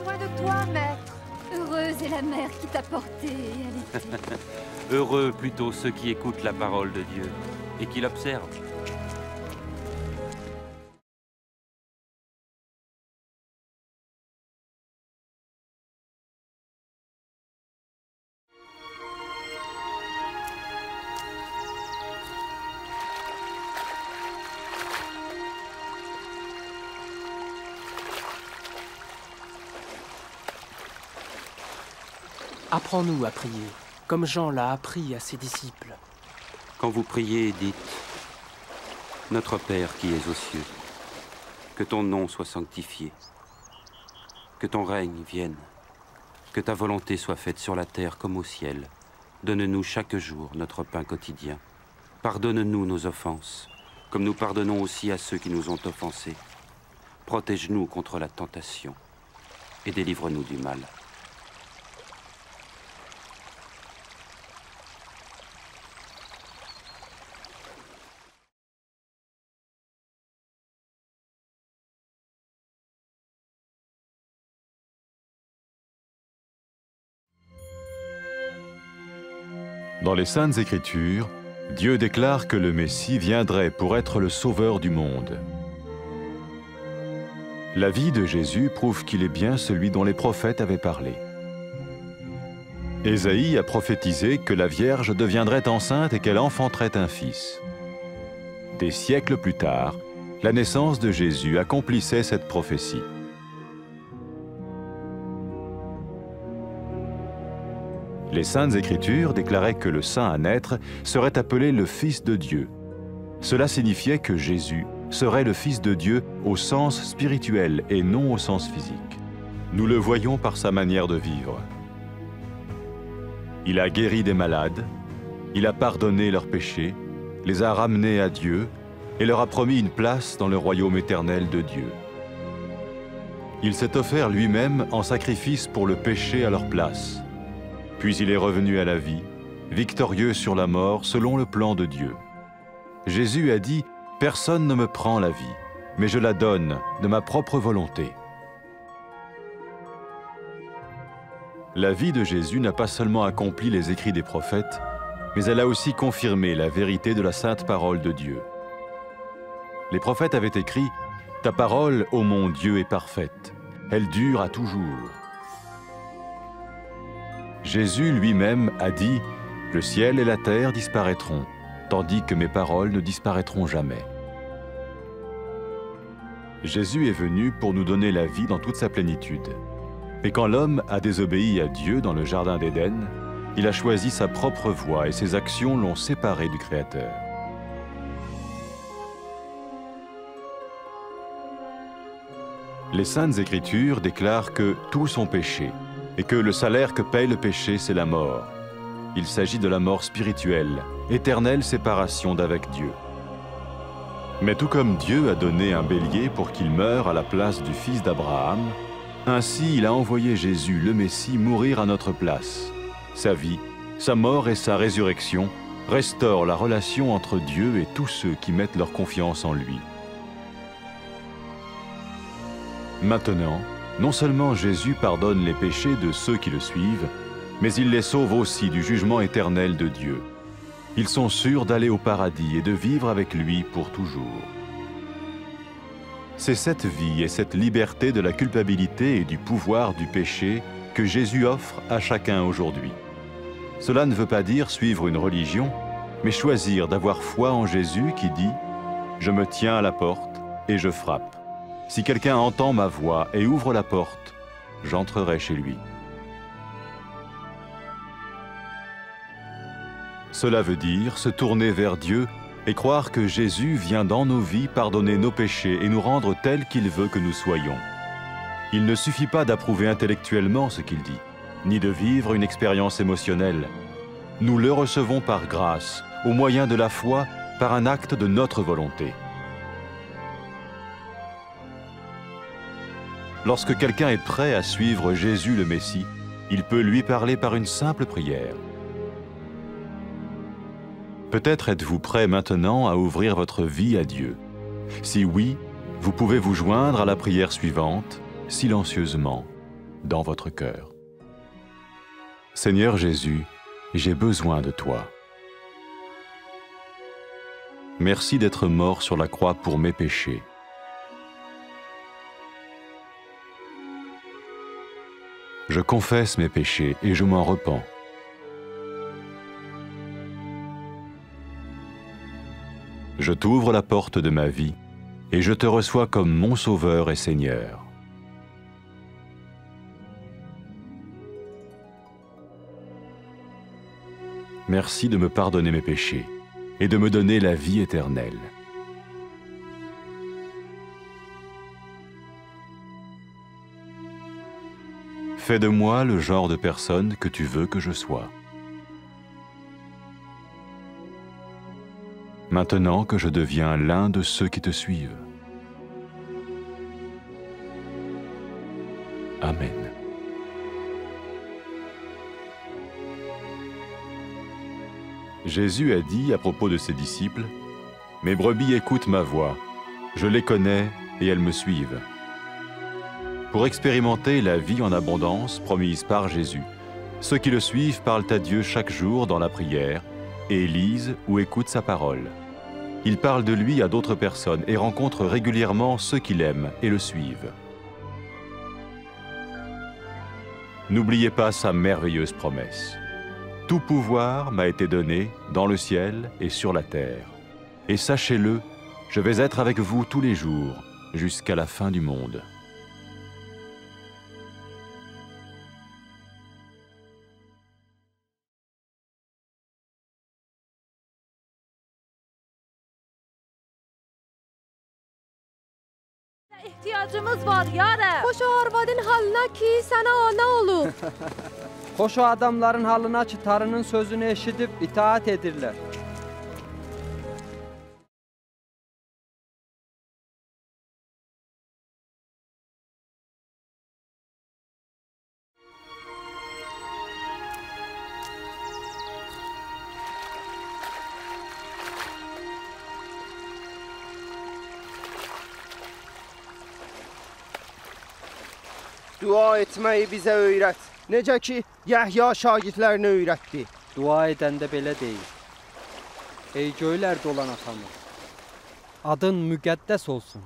soin de toi, maître. Heureuse est la mère qui t'a porté et allaité. Heureux plutôt ceux qui écoutent la parole de Dieu et qui l'observent. Apprends-nous à prier, comme Jean l'a appris à ses disciples. Quand vous priez, dites « Notre Père qui es aux cieux, que ton nom soit sanctifié, que ton règne vienne, que ta volonté soit faite sur la terre comme au ciel. Donne-nous chaque jour notre pain quotidien. Pardonne-nous nos offenses, comme nous pardonnons aussi à ceux qui nous ont offensés. Protège-nous contre la tentation et délivre-nous du mal. » Dans les Saintes Écritures, Dieu déclare que le Messie viendrait pour être le sauveur du monde. La vie de Jésus prouve qu'il est bien celui dont les prophètes avaient parlé. Ésaïe a prophétisé que la Vierge deviendrait enceinte et qu'elle enfanterait un fils. Des siècles plus tard, la naissance de Jésus accomplissait cette prophétie. Les Saintes Écritures déclaraient que le saint à naître serait appelé le Fils de Dieu. Cela signifiait que Jésus serait le Fils de Dieu au sens spirituel et non au sens physique. Nous le voyons par sa manière de vivre. Il a guéri des malades, il a pardonné leurs péchés, les a ramenés à Dieu et leur a promis une place dans le royaume éternel de Dieu. Il s'est offert lui-même en sacrifice pour le péché à leur place. Puis il est revenu à la vie, victorieux sur la mort selon le plan de Dieu. Jésus a dit « Personne ne me prend la vie, mais je la donne de ma propre volonté. » La vie de Jésus n'a pas seulement accompli les écrits des prophètes, mais elle a aussi confirmé la vérité de la sainte parole de Dieu. Les prophètes avaient écrit « Ta parole, ô mon Dieu, est parfaite, elle dure à toujours. » Jésus lui-même a dit « Le ciel et la terre disparaîtront, tandis que mes paroles ne disparaîtront jamais. » Jésus est venu pour nous donner la vie dans toute sa plénitude. Et quand l'homme a désobéi à Dieu dans le jardin d'Éden, il a choisi sa propre voie et ses actions l'ont séparé du Créateur. Les Saintes Écritures déclarent que tous sont péchés et que le salaire que paye le péché, c'est la mort. Il s'agit de la mort spirituelle, éternelle séparation d'avec Dieu. Mais tout comme Dieu a donné un bélier pour qu'il meure à la place du fils d'Abraham, ainsi il a envoyé Jésus, le Messie, mourir à notre place. Sa vie, sa mort et sa résurrection restaurent la relation entre Dieu et tous ceux qui mettent leur confiance en lui. Maintenant, non seulement Jésus pardonne les péchés de ceux qui le suivent, mais il les sauve aussi du jugement éternel de Dieu. Ils sont sûrs d'aller au paradis et de vivre avec lui pour toujours. C'est cette vie et cette liberté de la culpabilité et du pouvoir du péché que Jésus offre à chacun aujourd'hui. Cela ne veut pas dire suivre une religion, mais choisir d'avoir foi en Jésus qui dit « Je me tiens à la porte et je frappe. Si quelqu'un entend ma voix et ouvre la porte, j'entrerai chez lui. » Cela veut dire se tourner vers Dieu et croire que Jésus vient dans nos vies pardonner nos péchés et nous rendre tels qu'il veut que nous soyons. Il ne suffit pas d'approuver intellectuellement ce qu'il dit, ni de vivre une expérience émotionnelle. Nous le recevons par grâce, au moyen de la foi, par un acte de notre volonté. Lorsque quelqu'un est prêt à suivre Jésus le Messie, il peut lui parler par une simple prière. Peut-être êtes-vous prêt maintenant à ouvrir votre vie à Dieu. Si oui, vous pouvez vous joindre à la prière suivante, silencieusement. dans votre cœur. Seigneur Jésus, j'ai besoin de toi. Merci d'être mort sur la croix pour mes péchés. Je confesse mes péchés et je m'en repens. Je t'ouvre la porte de ma vie et je te reçois comme mon Sauveur et Seigneur. Merci de me pardonner mes péchés et de me donner la vie éternelle. Fais de moi le genre de personne que tu veux que je sois. Maintenant que je deviens l'un de ceux qui te suivent. Amen. Jésus a dit à propos de ses disciples, « Mes brebis écoutent ma voix, je les connais et elles me suivent. » Pour expérimenter la vie en abondance promise par Jésus, ceux qui le suivent parlent à Dieu chaque jour dans la prière et lisent ou écoutent sa parole. Ils parlent de lui à d'autres personnes et rencontrent régulièrement ceux qui l'aiment et le suivent. N'oubliez pas sa merveilleuse promesse. Tout pouvoir m'a été donné dans le ciel et sur la terre. Et sachez-le, je vais être avec vous tous les jours, jusqu'à la fin du monde. İhtiyacımız var yara. Xoş o arvadın halına ki sənə ana olub. Xoş o adamların halına ki tarının sözünü eşidib itaat edirlər. Dua etməyi bizə öyrət. Necə ki, Yəhya şagirdlərinə öyrətdi. Dua edəndə belə deyil. Ey göylərdə olan atamız, adın müqəddəs olsun.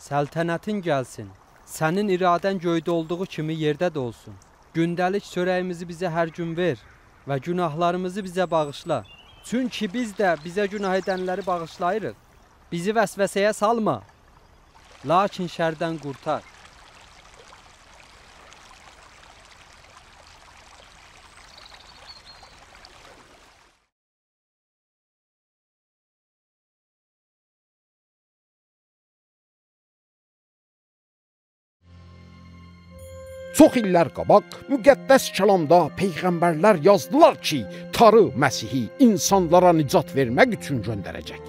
Səltənətin gəlsin. Sənin iradən göydə olduğu kimi yerdə də olsun. Gündəlik çörəyimizi bizə hər gün ver və günahlarımızı bizə bağışla. Çünki biz də bizə günah edənləri bağışlayırıq. Bizi vəsvəsəyə salma, lakin şərdən qurtar. Çox illər qabaq müqəddəs kəlamda peyğəmbərlər yazdılar ki, Tarı Məsihi insanlara nicat vermək üçün göndərəcək.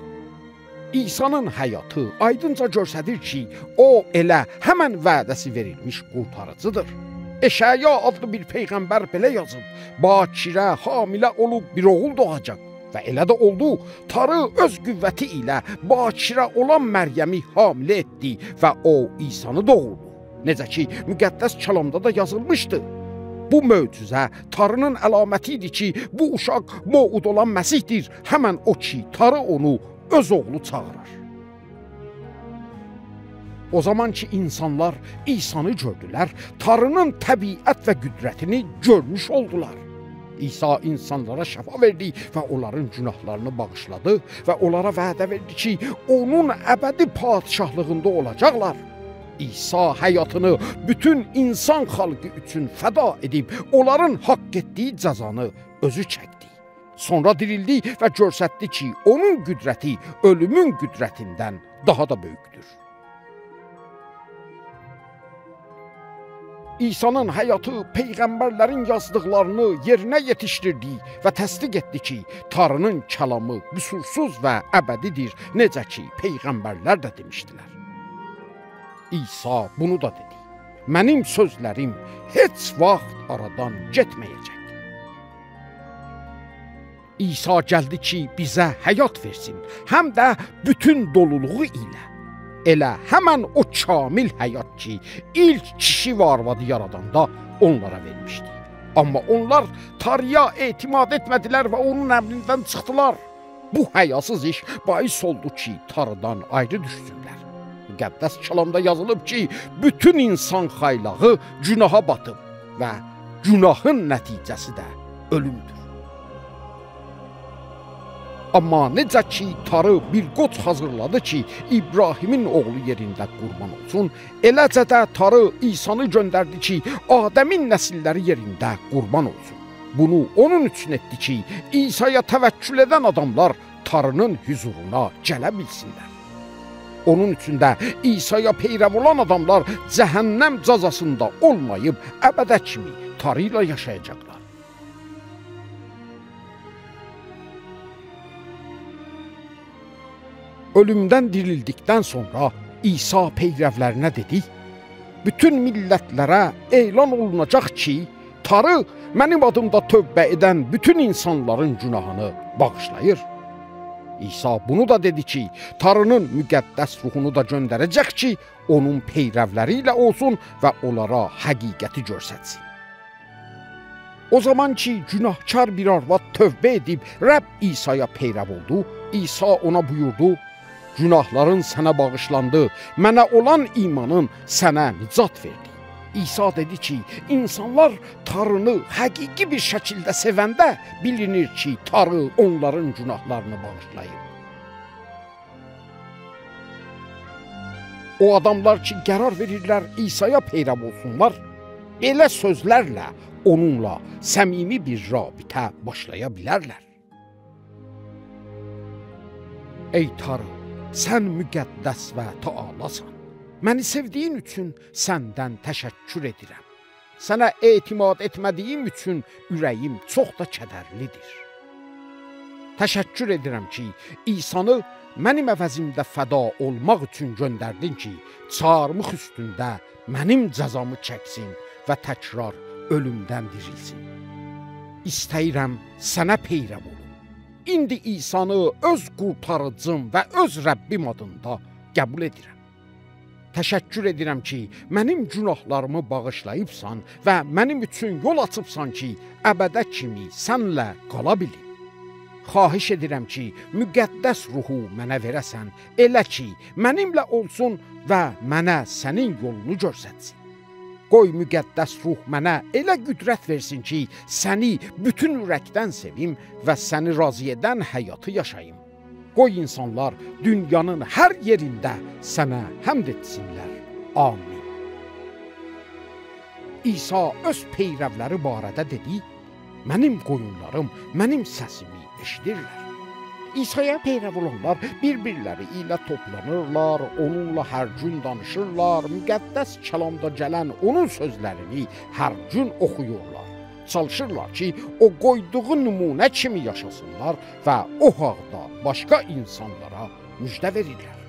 İsa'nın həyatı aydınca göstərir ki, o elə həmən vədəsi verilmiş qurtarıcıdır. Eşaya adlı bir peyğəmbər belə yazıb, bakirə, hamilə olub bir oğul doğacaq. Və elə də oldu, Tarı öz qüvvəti ilə bakirə olan Məryəmi hamilə etdi və o İsa'nı doğurdu. Necə ki, müqəddəs kəlamda da yazılmışdı. Bu möcüzə Tarının əlaməti idi ki, bu uşaq Moud olan Məsihdir. Həmən o ki, Tarı onu öz oğlu çağırır. O zaman ki, insanlar İsa'nı gördülər, Tarının təbiət və qüdrətini görmüş oldular. İsa insanlara şəfa verdi və onların günahlarını bağışladı və onlara vədə verdi ki, onun əbədi padişahlığında olacaqlar. İsa həyatını bütün insan xalqı üçün fəda edib, onların haqq etdiyi cəzanı özü çəkdi. Sonra dirildi və göstərdi ki, onun qüdrəti ölümün qüdrətindən daha da böyükdür. İsa'nın həyatı peyğəmbərlərin yazdıqlarını yerinə yetişdirdi və təsdiq etdi ki, Tarının kəlamı qüsursuz və əbədidir, necə ki, peyğəmbərlər də demişdilər. İsa bunu da dedi. Mənim sözlərim heç vaxt aradan getməyəcək. İsa gəldi ki, bizə həyat versin, həm də bütün doluluğu ilə. elə həmən o kamil həyat ki, ilk kişi və arvadı yaradanda onlara vermişdi. Amma onlar Tanrıya etimad etmədilər və onun əmrindən çıxdılar. Bu həyasız iş bais oldu ki, Tanrıdan ayrı düşsünlər. Müqəddəs kəlamda yazılıb ki, bütün insan xaylağı günaha batıb və günahın nəticəsi də ölümdür. Amma necə ki, Tanrı bir qoç hazırladı ki, İbrahimin oğlu yerində qurban olsun, eləcə də Tanrı İsanı göndərdi ki, Adəmin nəsilləri yerində qurban olsun. Bunu onun üçün etdi ki, İsa'ya təvəkkül edən adamlar Tanrının huzuruna gələ bilsinlər. Onun üçün də İsa'ya peyrəv olan adamlar cəhənnəm cəzasında olmayıb, əbədə kimi Tanrı ilə yaşayacaqlar. Ölümdən dirildikdən sonra İsa peyrəvlərinə dedi, bütün millətlərə elan olunacaq ki, Tanrı mənim adımda tövbə edən bütün insanların günahını bağışlayır. İsa bunu da dedi ki, Tanrının müqəddəs ruhunu da göndərəcək ki, onun peyrəvləri ilə olsun və onlara həqiqəti göstərsin. O zaman ki, günahkar bir arvad tövbə edib Rəbb İsa'ya peyrəv oldu, İsa ona buyurdu, günahların sənə bağışlandı, mənə olan imanın sənə nicat verdi. İsa dedi ki, insanlar Tanrını həqiqi bir şəkildə sevəndə bilinir ki, Tanrı onların günahlarını bağışlayıb. O adamlar ki, qərar verirlər İsa'ya peyrəv olsunlar, belə sözlərlə onunla səmimi bir rabitə başlaya bilərlər. Ey Tanrı, sən müqəddəs və taalasan. Məni sevdiyin üçün səndən təşəkkür edirəm. Sənə etimad etmədiyim üçün ürəyim çox da kədərlidir. Təşəkkür edirəm ki, İsanı mənim əvəzimdə fəda olmaq üçün göndərdin ki, çarmıx üstündə mənim cəzamı çəksin və təkrar ölümdən dirilsin. İstəyirəm sənə peyrəv olum. İndi İsanı öz qurtarıcım və öz Rəbbim adında qəbul edirəm. Təşəkkür edirəm ki, mənim günahlarımı bağışlayıbsan və mənim üçün yol açıbsan ki, əbədə kimi sənlə qala bilim. Xahiş edirəm ki, müqəddəs ruhu mənə verəsən, elə ki, mənimlə olsun və mənə sənin yolunu göstərsin. Qoy müqəddəs ruh mənə elə qüdrət versin ki, səni bütün ürəkdən sevim və səni razı edən həyatı yaşayım. Qoy insanlar dünyanın hər yerində sənə həmd etsinlər. Amin. İsa öz peyrəvləri barədə dedi, mənim qoyunlarım mənim səsimi eşidirlər. İsa'ya peyrəv olanlar bir-birləri ilə toplanırlar, onunla hər gün danışırlar, müqəddəs kəlamda gələn onun sözlərini hər gün oxuyurlar. Çalışırlar ki, o qoyduğu nümunə kimi yaşasınlar və o haqda başqa insanlara müjdə verirlər.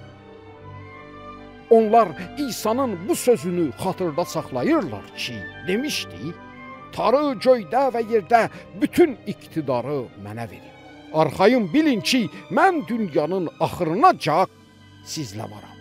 Onlar İsa'nın bu sözünü xatırda saxlayırlar ki, demişdi, Tanrı göydə və yerdə bütün iqtidarı mənə verib. Arxayın bilin ki, mən dünyanın axırınacan sizlə varam.